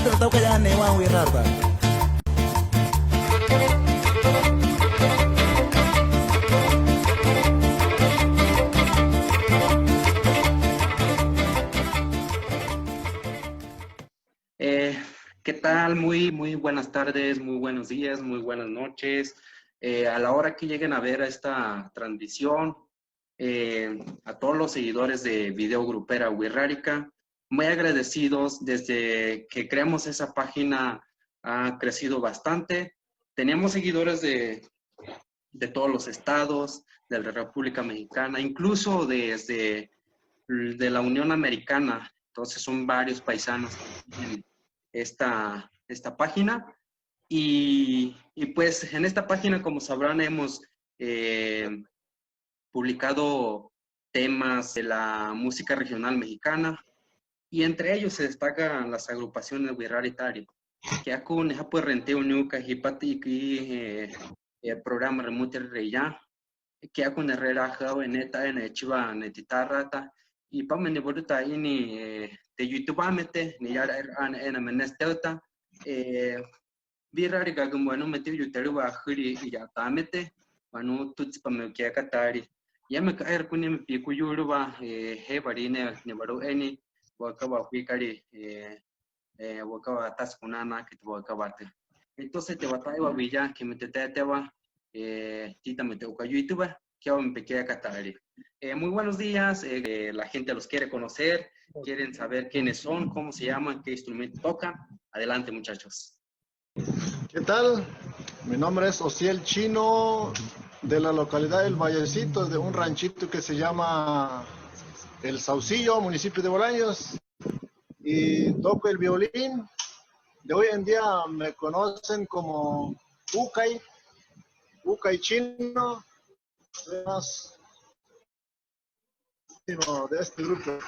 te toca ya ne wan wi rarta. ¿Qué tal? Muy buenas tardes, muy buenos días, muy buenas noches. A la hora que lleguen a ver esta transmisión, a todos los seguidores de Video Grupera Wixárika, muy agradecidos. Desde que creamos esa página ha crecido bastante. Teníamos seguidores de todos los estados, de la República Mexicana, incluso desde de la Unión Americana. Entonces son varios paisanos que tienen esta página. Y pues en esta página, como sabrán, hemos publicado temas de la música regional mexicana, y entre ellos se destacan las agrupaciones Wixárika, que acá pues renteo nunca hipati programa remoto reya, que acá Herrera jao en eta en chiva netitarrata y pa me neburuta ini de YouTube amete ni ya en menesteuta Wixárika como no metió YouTube va juri y ya tamete manu tuts pa me que catari ya me caer con mi pico yuruba he varine ne varu eni wakaba Wixárika wakaba taskunana que te wakabate. Entonces te batalla villa que me te va tita me te YouTube que me pequeña catari. Muy buenos días, la gente los quiere conocer, quieren saber quiénes son, cómo se llaman, qué instrumento tocan. Adelante, muchachos. ¿Qué tal? Mi nombre es Osiel Chino, de la localidad del Vallecito, de un ranchito que se llama El Saucillo, municipio de Bolaños, y toco el violín. De hoy en día me conocen como Ucay Chino, más de este grupo.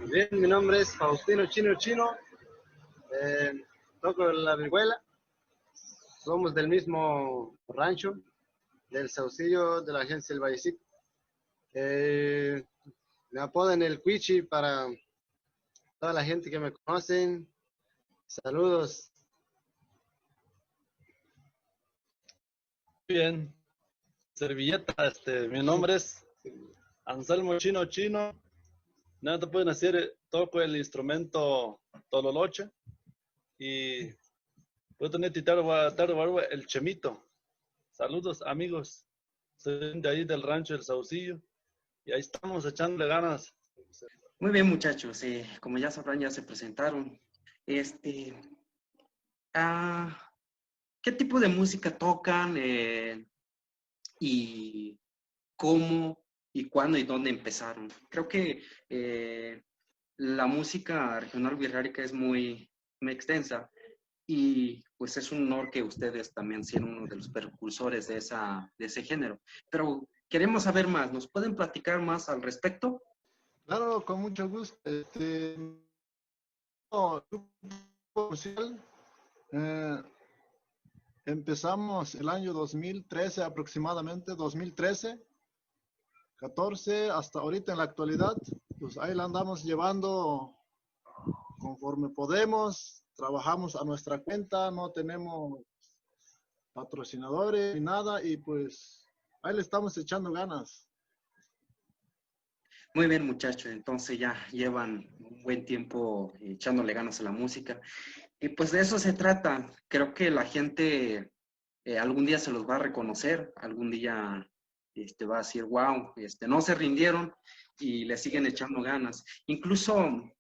Bien, mi nombre es Faustino Chino, toco la vihuela, somos del mismo rancho, del Saucillo, de la agencia El Vallecito. Me apodan el Cuichi para toda la gente que me conocen. Saludos. Bien, servilleta, mi nombre es Anselmo Chino. Nada te pueden hacer, toco el instrumento tololoche y puedo tener el chemito. Saludos amigos, soy de ahí del rancho del Saucillo y ahí estamos echándole ganas. Muy bien, muchachos, como ya sabrán, ya se presentaron. ¿Qué tipo de música tocan y cómo y cuándo y dónde empezaron? Creo que la música regional wixárika es muy extensa, y pues es un honor que ustedes también sean uno de los precursores de ese género. Pero queremos saber más, ¿nos pueden platicar más al respecto? Claro, con mucho gusto. Grupo musical, empezamos el año 2013 aproximadamente, 2013, 14, hasta ahorita en la actualidad, pues ahí la andamos llevando conforme podemos, trabajamos a nuestra cuenta, no tenemos patrocinadores ni nada, y pues ahí le estamos echando ganas. Muy bien, muchachos, entonces ya llevan un buen tiempo echándole ganas a la música. Y pues de eso se trata. Creo que la gente algún día se los va a reconocer, algún día va a decir, wow, no se rindieron y le siguen echando ganas. Incluso,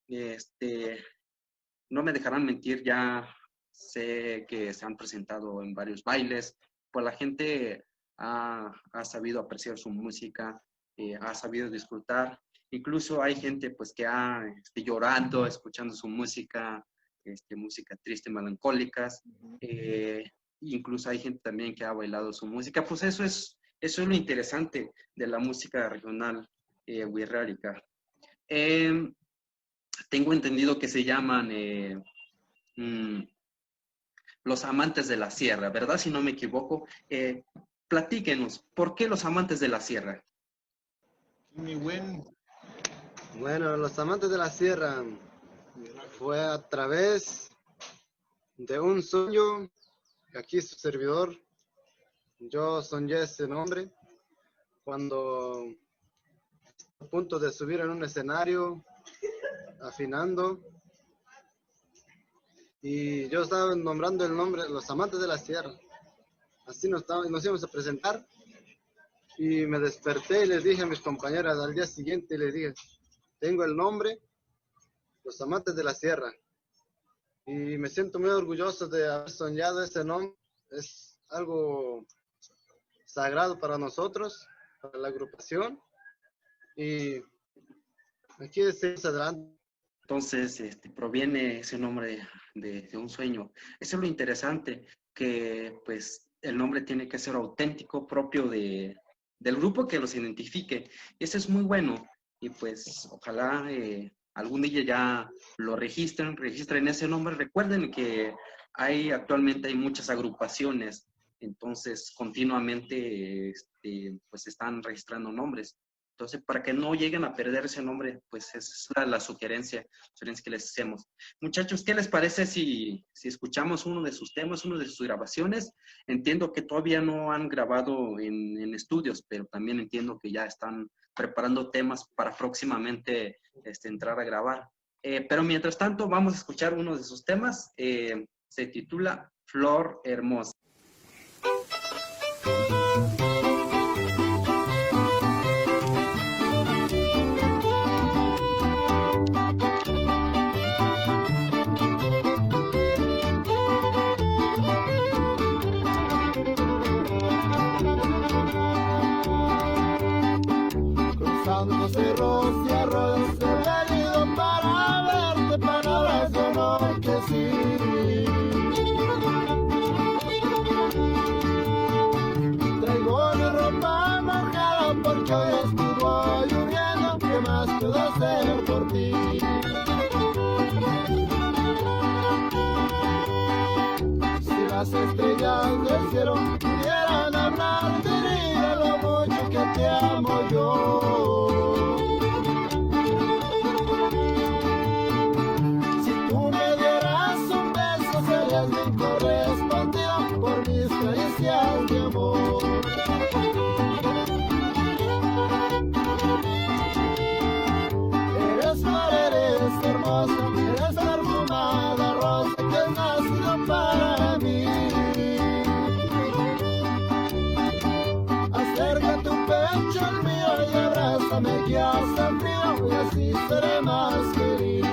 no me dejarán mentir, ya sé que se han presentado en varios bailes, pues la gente ha sabido apreciar su música, ha sabido disfrutar. Incluso hay gente pues que ha llorando, escuchando su música, música triste, melancólicas. Incluso hay gente también que ha bailado su música. Pues eso es lo interesante de la música regional wixárika. Tengo entendido que se llaman los amantes de la sierra, ¿verdad? Si no me equivoco. Platíquenos, ¿por qué los amantes de la sierra? Mi buen Bueno, Los Amantes de la Sierra fue a través de un sueño. Aquí su servidor, yo soñé ese nombre cuando a punto de subir en un escenario, afinando, y yo estaba nombrando el nombre Los Amantes de la Sierra. Así nos íbamos a presentar, y me desperté y les dije a mis compañeras al día siguiente, les dije, tengo el nombre Los Amantes de la Sierra, y me siento muy orgulloso de haber soñado ese nombre. Es algo sagrado para nosotros, para la agrupación, y aquí seguimos adelante. Entonces, proviene ese nombre de un sueño. Eso es lo interesante, que pues el nombre tiene que ser auténtico, propio del grupo que los identifique. Y eso es muy bueno. Y pues ojalá algún día ya lo registren ese nombre. Recuerden que actualmente hay muchas agrupaciones, entonces continuamente pues están registrando nombres. Entonces, para que no lleguen a perder ese nombre, pues esa es la sugerencia que les hacemos. Muchachos, ¿qué les parece si escuchamos uno de sus temas, uno de sus grabaciones? Entiendo que todavía no han grabado en estudios, pero también entiendo que ya están preparando temas para próximamente entrar a grabar. Pero mientras tanto, vamos a escuchar uno de sus temas. Se titula Flor Hermosa. Cruzando cerros y arroyos he venido para verte, palabras de honor que sí. Traigo mi ropa mojada porque hoy estuvo lloviendo. ¿Qué más puedo hacer por ti? Si las estrellas del cielo pudieran hablar, diría lo mucho que te amo yo. Si tú me dieras un beso, serías bien correspondido por mis caricias de amor. Eres flor, eres hermosa, eres perfumada rosa que has nacido para mí. Acerca tu pecho al mío y abrázame que hace frío y así seré más feliz.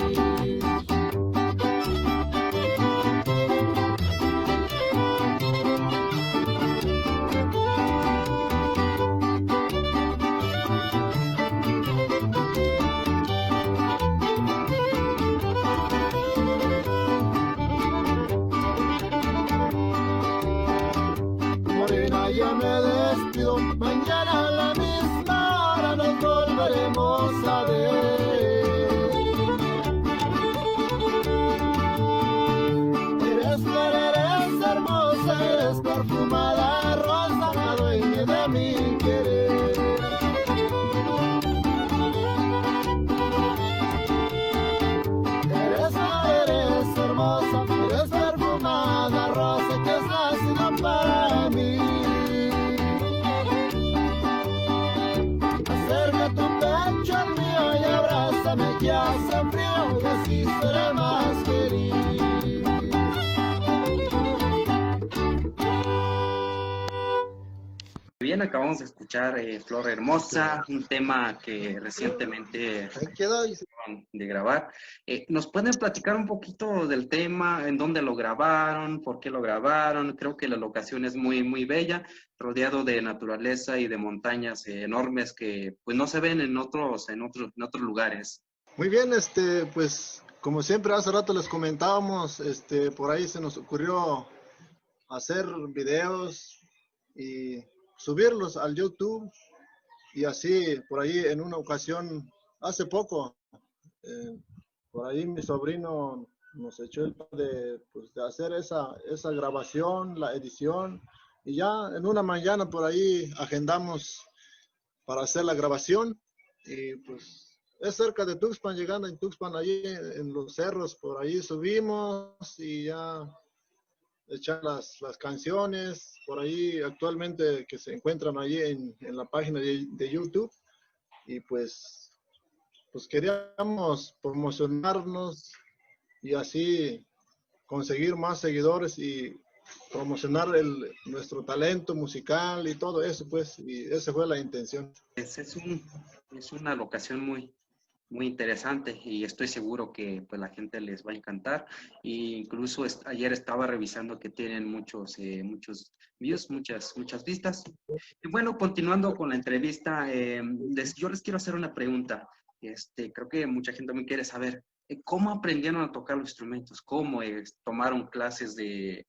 Morena, ya me despido, mañana a la misma hora nos volveremos a ver. Eres flor, eres hermosa, eres perfumada rosa, la dueña de mi querer. Eres flor, eres hermosa, eres perfumada rosa que has nacido para mí. Acerca tu pecho al mío y abrázame que hace frío y así seré más feliz. Bien, acabamos de escuchar Flor Hermosa, un tema que recientemente Ahí quedó. acaban de grabar. ¿Nos pueden platicar un poquito del tema, en dónde lo grabaron, por qué lo grabaron? Creo que la locación es muy, muy bella, rodeado de naturaleza y de montañas enormes que pues no se ven en otros lugares. Muy bien, pues como siempre hace rato les comentábamos, por ahí se nos ocurrió hacer videos y subirlos al YouTube, y así por ahí en una ocasión, hace poco, por ahí mi sobrino nos echó el plan pues, de hacer esa grabación, la edición, y ya en una mañana por ahí agendamos para hacer la grabación, y pues es cerca de Tuxpan, llegando en Tuxpan, allí en los cerros, por ahí subimos y ya echar las canciones, por ahí actualmente que se encuentran allí en la página de YouTube. Y pues queríamos promocionarnos y así conseguir más seguidores y promocionar nuestro talento musical y todo eso, pues, y esa fue la intención. Es una locación muy interesante y estoy seguro que pues, la gente les va a encantar. E incluso ayer estaba revisando que tienen muchos views, muchas vistas. Y bueno, continuando con la entrevista, yo les quiero hacer una pregunta. Creo que mucha gente también quiere saber cómo aprendieron a tocar los instrumentos, cómo tomaron clases de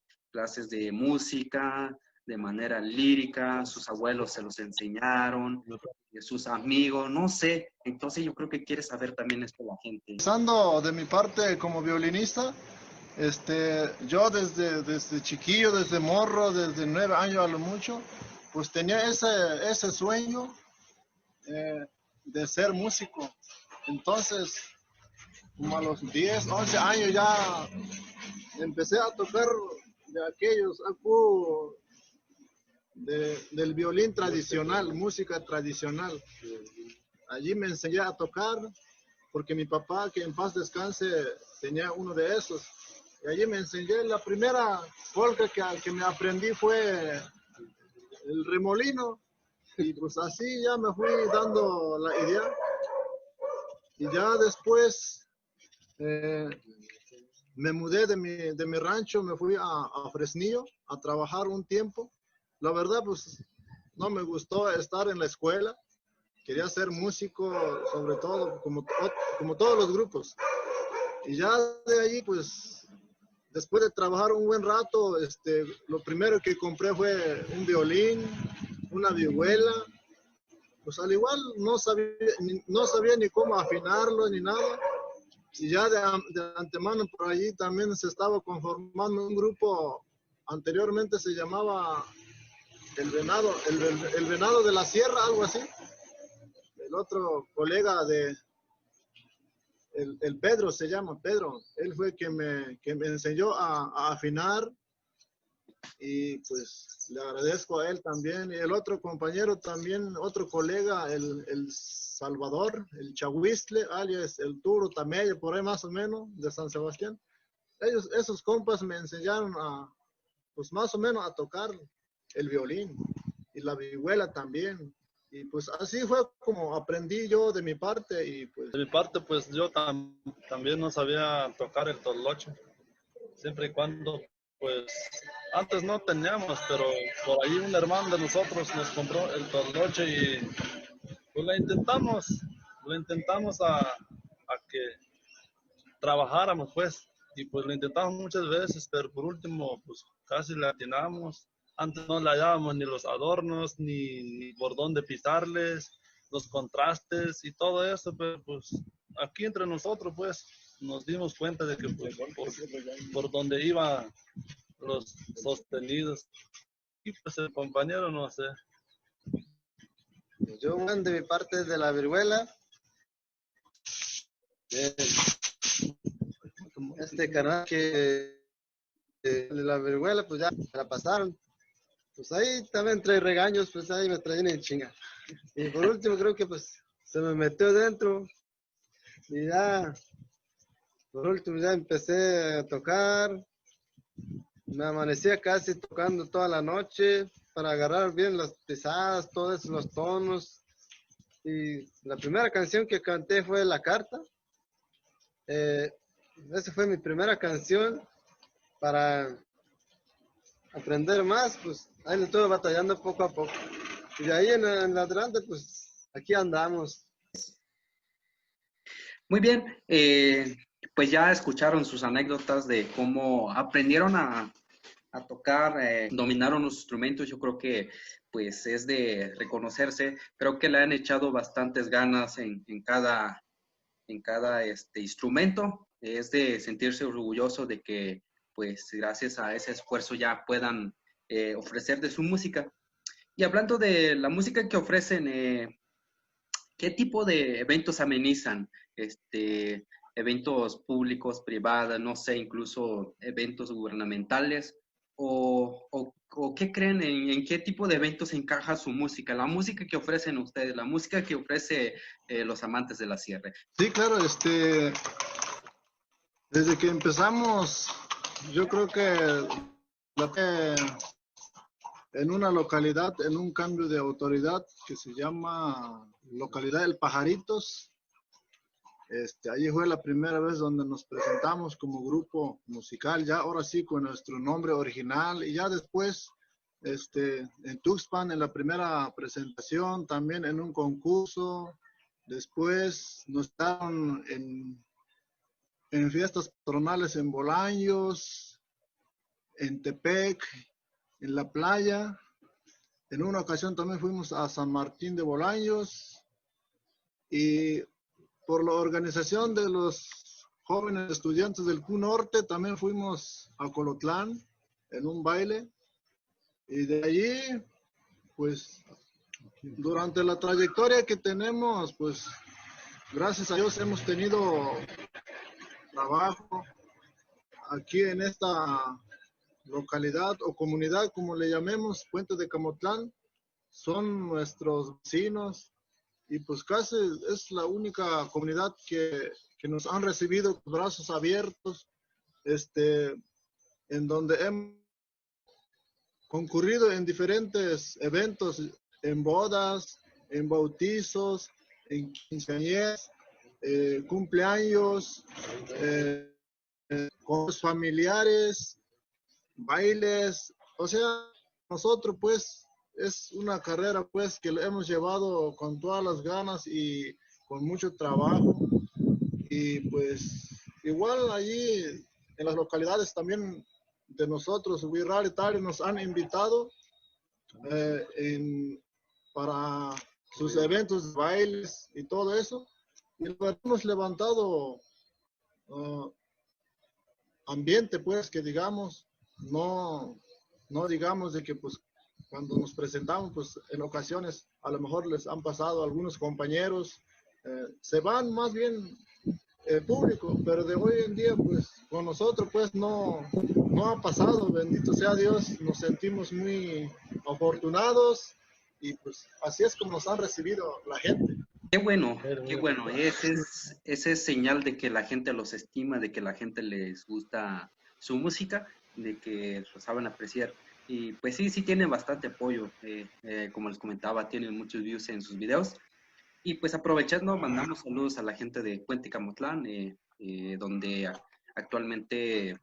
música de manera lírica, sus abuelos se los enseñaron, sus amigos, no sé. Entonces yo creo que quiere saber también esto la gente. Pensando de mi parte como violinista, yo desde chiquillo, desde morro, desde 9 años a lo mucho, pues tenía ese sueño de ser músico. Entonces, como a los 10, 11 años ya empecé a tocar de aquellos del violín tradicional, música tradicional. Allí me enseñé a tocar porque mi papá, que en paz descanse, tenía uno de esos. Y allí me enseñé. La primera polka que me aprendí fue el remolino. Y pues así ya me fui dando la idea. Y ya después me mudé de mi rancho, me fui a Fresnillo a trabajar un tiempo. La verdad, pues no me gustó estar en la escuela. Quería ser músico, sobre todo, como todos los grupos. Y ya de allí, pues, después de trabajar un buen rato, lo primero que compré fue un violín, una vihuela. Pues al igual no sabía ni cómo afinarlo ni nada. Y ya de antemano por allí también se estaba conformando un grupo, anteriormente se llamaba el Venado de la Sierra, algo así. El otro colega el Pedro se llama, Pedro, él fue que me enseñó a afinar y pues le agradezco a él también. Y el otro compañero también, otro colega, el Salvador, el Chahuistle, alias el Turo Tamello, por ahí más o menos, de San Sebastián. Esos compas me enseñaron pues más o menos a tocar el violín y la vihuela también. Y pues así fue como aprendí yo de mi parte. Y pues de mi parte, pues yo también no sabía tocar el tololoche. Siempre y cuando, pues, antes no teníamos, pero por ahí un hermano de nosotros nos compró el tololoche y pues lo intentamos a que trabajáramos, pues. Y pues lo intentamos muchas veces, pero por último, pues casi le atinamos. Antes no le hallábamos ni los adornos, ni por dónde pisarles, los contrastes y todo eso, pero pues aquí entre nosotros, pues, nos dimos cuenta de que pues, por donde iban los sostenidos. Y pues el compañero, no sé. Yo, bueno, de mi parte de la viruela, canal que de la viruela, pues ya me la pasaron. Pues ahí también trae regaños, pues ahí me traen en chinga. Y por último creo que pues se me metió dentro y ya, por último ya empecé a tocar. Me amanecía casi tocando toda la noche para agarrar bien las pisadas, todos los tonos. Y la primera canción que canté fue La Carta. Esa fue mi primera canción. Para aprender más, pues ahí lo estuve batallando poco a poco. Y de ahí en adelante, pues aquí andamos. Muy bien, pues ya escucharon sus anécdotas de cómo aprendieron a tocar, dominaron los instrumentos. Yo creo que pues es de reconocerse. Creo que le han echado bastantes ganas en cada instrumento. Es de sentirse orgulloso de que pues gracias a ese esfuerzo ya puedan ofrecer de su música. Y hablando de la música que ofrecen, ¿Qué tipo de eventos amenizan? Eventos públicos, privados, no sé, incluso eventos gubernamentales. ¿O qué creen en qué tipo de eventos encaja su música? La música que ofrecen ustedes, la música que ofrece los amantes de la sierra. Sí, claro, desde que empezamos, yo creo que en una localidad, en un cambio de autoridad que se llama localidad del Pajaritos. Allí fue la primera vez donde nos presentamos como grupo musical, ya ahora sí con nuestro nombre original, y ya después en Tuxpan en la primera presentación, también en un concurso. Después nos estaban en fiestas patronales en Bolaños, en Tepec, en la playa. En una ocasión también fuimos a San Martín de Bolaños, y por la organización de los jóvenes estudiantes del Q Norte también fuimos a Colotlán en un baile, y de allí pues durante la trayectoria que tenemos, pues gracias a Dios hemos tenido trabajo aquí en esta localidad o comunidad, como le llamemos, Puente de Camotlán. Son nuestros vecinos, y pues casi es la única comunidad que nos han recibido con brazos abiertos, en donde hemos concurrido en diferentes eventos, en bodas, en bautizos, en quinceañeras, cumpleaños, con los familiares, bailes. O sea, nosotros pues es una carrera pues que le hemos llevado con todas las ganas y con mucho trabajo, y pues igual allí en las localidades también de nosotros, Wirral y Tari, nos han invitado para sus eventos de bailes y todo eso, y hemos levantado ambiente pues, que digamos, no digamos de que pues cuando nos presentamos, pues en ocasiones a lo mejor les han pasado algunos compañeros, se van más bien público, pero de hoy en día pues con nosotros pues no ha pasado, bendito sea Dios, nos sentimos muy afortunados, y pues así es como nos han recibido la gente. Qué bueno, qué bueno. Ese es señal de que la gente los estima, de que la gente les gusta su música, de que lo saben apreciar. Y pues sí, sí tienen bastante apoyo. Como les comentaba, tienen muchos views en sus videos. Y pues aprovechando, mandamos saludos a la gente de Puente Camotlán, donde actualmente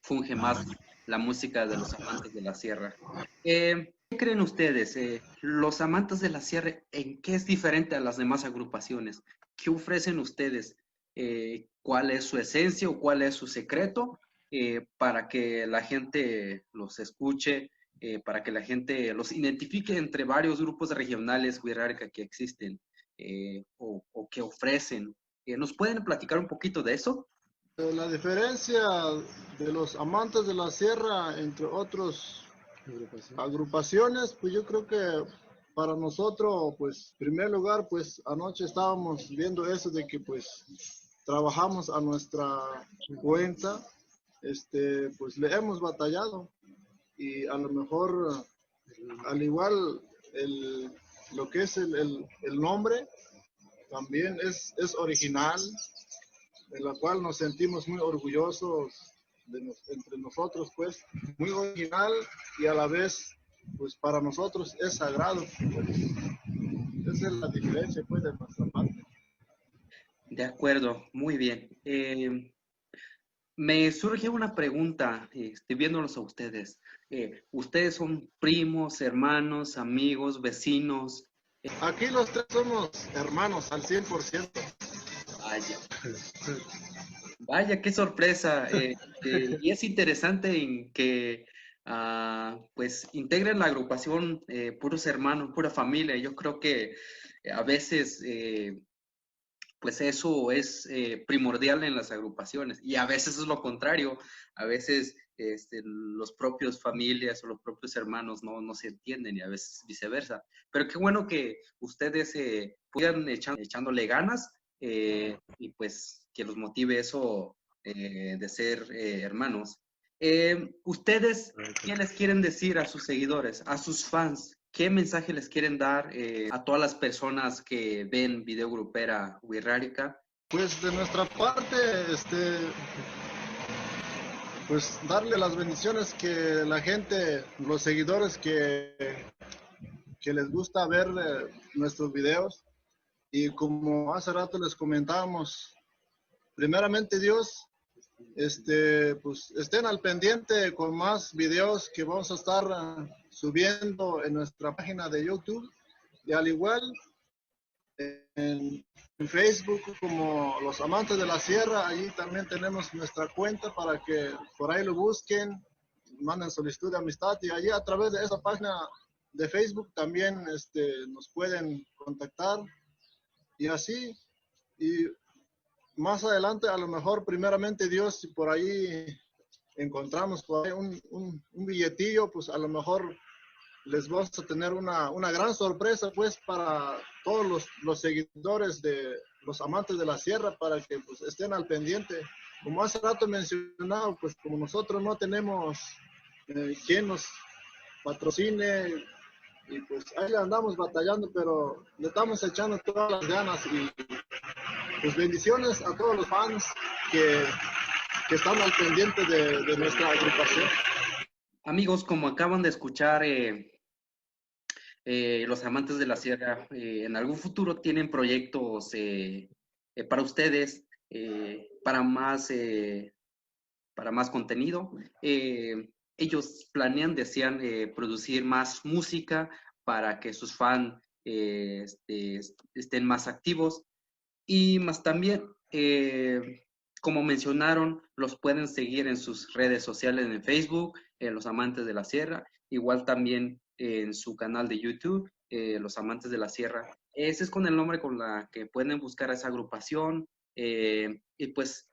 funge más la música de los amantes de la sierra. ¿Qué creen ustedes? Los amantes de la sierra, ¿en qué es diferente a las demás agrupaciones? ¿Qué ofrecen ustedes? ¿Cuál es su esencia o cuál es su secreto para que la gente los escuche, para que la gente los identifique entre varios grupos regionales Wixárika que existen o que ofrecen? ¿Nos pueden platicar un poquito de eso? La diferencia de los amantes de la sierra entre otras agrupaciones, pues yo creo que para nosotros, pues, en primer lugar, pues anoche estábamos viendo eso de que pues trabajamos a nuestra cuenta, pues le hemos batallado, y a lo mejor, al igual, lo que es el nombre también es original, de la cual nos sentimos muy orgullosos entre nosotros, pues, muy original, y a la vez, pues, para nosotros es sagrado. Pues, esa es la diferencia, pues, de nuestra parte. De acuerdo, muy bien. Me surge una pregunta, viéndolos a ustedes. ¿Ustedes son primos, hermanos, amigos, vecinos? Aquí los tres somos hermanos al 100%. Vaya, vaya, qué sorpresa. Y es interesante en que, pues, integren la agrupación puros hermanos, pura familia. Yo creo que a veces pues eso es primordial en las agrupaciones, y a veces es lo contrario. A veces los propios familias o los propios hermanos no se entienden, y a veces viceversa. Pero qué bueno que ustedes puedan echándole ganas y pues que los motive eso de ser hermanos. ¿Ustedes qué les quieren decir a sus seguidores, a sus fans? ¿Qué mensaje les quieren dar a todas las personas que ven Video Grupera Wixárika? Pues de nuestra parte, pues darle las bendiciones que la gente, los seguidores que les gusta ver nuestros videos. Y como hace rato les comentábamos, primeramente Dios, pues estén al pendiente con más videos que vamos a estar subiendo en nuestra página de YouTube. Y al igual en Facebook como Los Amantes de la Sierra, allí también tenemos nuestra cuenta para que por ahí lo busquen, manden solicitud de amistad y allí a través de esa página de Facebook también nos pueden contactar y así. Y más adelante, a lo mejor, primeramente Dios, si por ahí encontramos por ahí un billetillo, pues a lo mejor les vamos a tener una gran sorpresa, pues, para todos los seguidores de Los Amantes de la Sierra, para que pues estén al pendiente. Como hace rato mencionado, pues como nosotros no tenemos quien nos patrocine, y pues ahí andamos batallando, pero le estamos echando todas las ganas y pues bendiciones a todos los fans que están al pendiente de nuestra agrupación. Amigos, como acaban de escuchar, Los Amantes de la Sierra en algún futuro tienen proyectos para ustedes, para más contenido. Ellos desean producir más música para que sus fans estén más activos. Y más también, como mencionaron, los pueden seguir en sus redes sociales en Facebook, Los Amantes de la Sierra, igual también en su canal de YouTube, Los Amantes de la Sierra. Ese es con el nombre con la que pueden buscar a esa agrupación. Y pues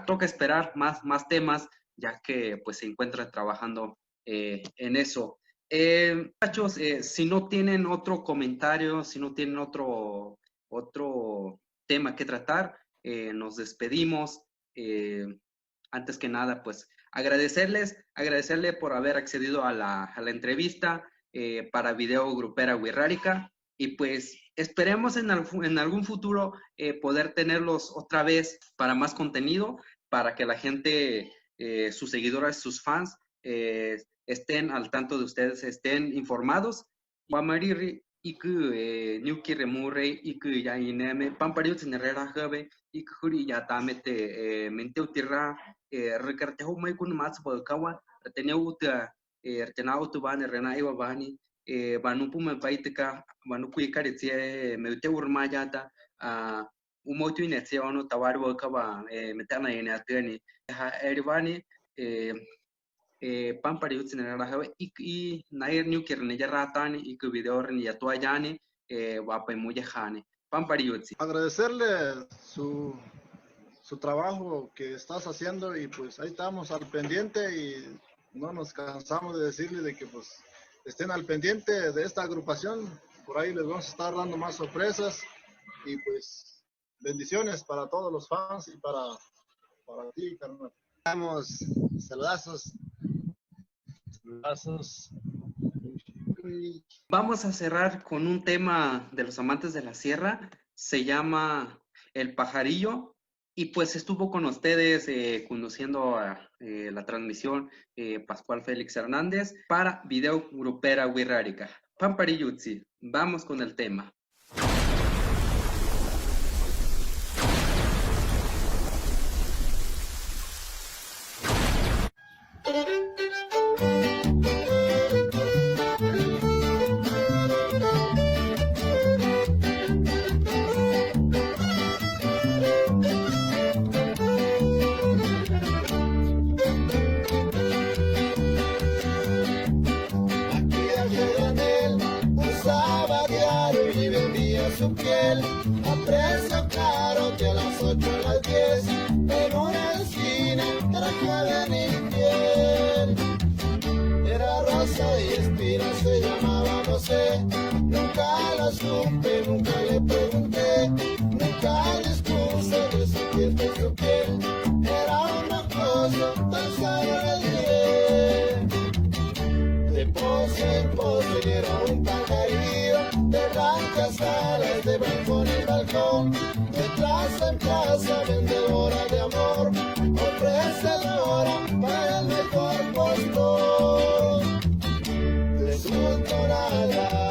toca esperar más temas, ya que pues se encuentran trabajando en eso. Muchachos, si no tienen otro comentario, si no tienen otro tema que tratar, nos despedimos. Antes que nada, pues agradecerle por haber accedido a la entrevista para Video Grupera Wixárika, y pues esperemos en algún futuro poder tenerlos otra vez para más contenido, para que la gente, sus seguidores, sus fans, estén al tanto de ustedes, estén informados. Guamariri y Nyuki Remurre y que ya ineme Pampariot en Herrera Jave y que ya tamete menteutirra recartejo muy con más volcawa tenía uta tenautu van rena iwa bani banupu me paitka banuku ikaritsie meute urmayata umotu inetsie ono tawar volkaba metana inateni ha eribani Pampariut en Herrera Jave y nair Nyuki Rene Ratani y que video Rene Yatuayani Wapa Muyajani Pampariut. Agradecerle su trabajo que estás haciendo y pues ahí estamos al pendiente y no nos cansamos de decirle de que pues estén al pendiente de esta agrupación. Por ahí les vamos a estar dando más sorpresas y pues bendiciones para todos los fans y para ti, carnal. Damos saludazos. Vamos a cerrar con un tema de Los Amantes de la Sierra, se llama El Pajarillo, y pues estuvo con ustedes conduciendo a la transmisión Pascual Félix Hernández para Video Grupera Wixárika. Pampariyutsi, vamos con el tema. Su piel a precio caro que a las 8 a las 10 en una esquina trajeron infiel. Era rosa y espina, se llamaba, no sé, nunca la nunca supe, nunca le pregunté, nunca discuse de su piel, de su piel. Era una cosa tan sana de pose en pose, era un pajarillo de blancas alas, de balcón en balcón, de plaza en plaza, vendedora de amor, ofrecedora para el mejor postor de su tonalidad.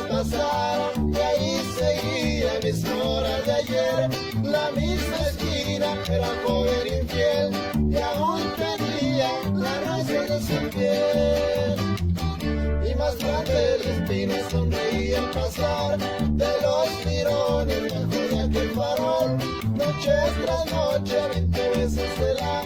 Pasaron y ahí seguía mis horas de ayer, la misma esquina era joven infiel y aún tenía la raza de su piel. Y más grande el espino sonreía al pasar de los mirones bajo de aquel farol, noche tras noche 20 veces de la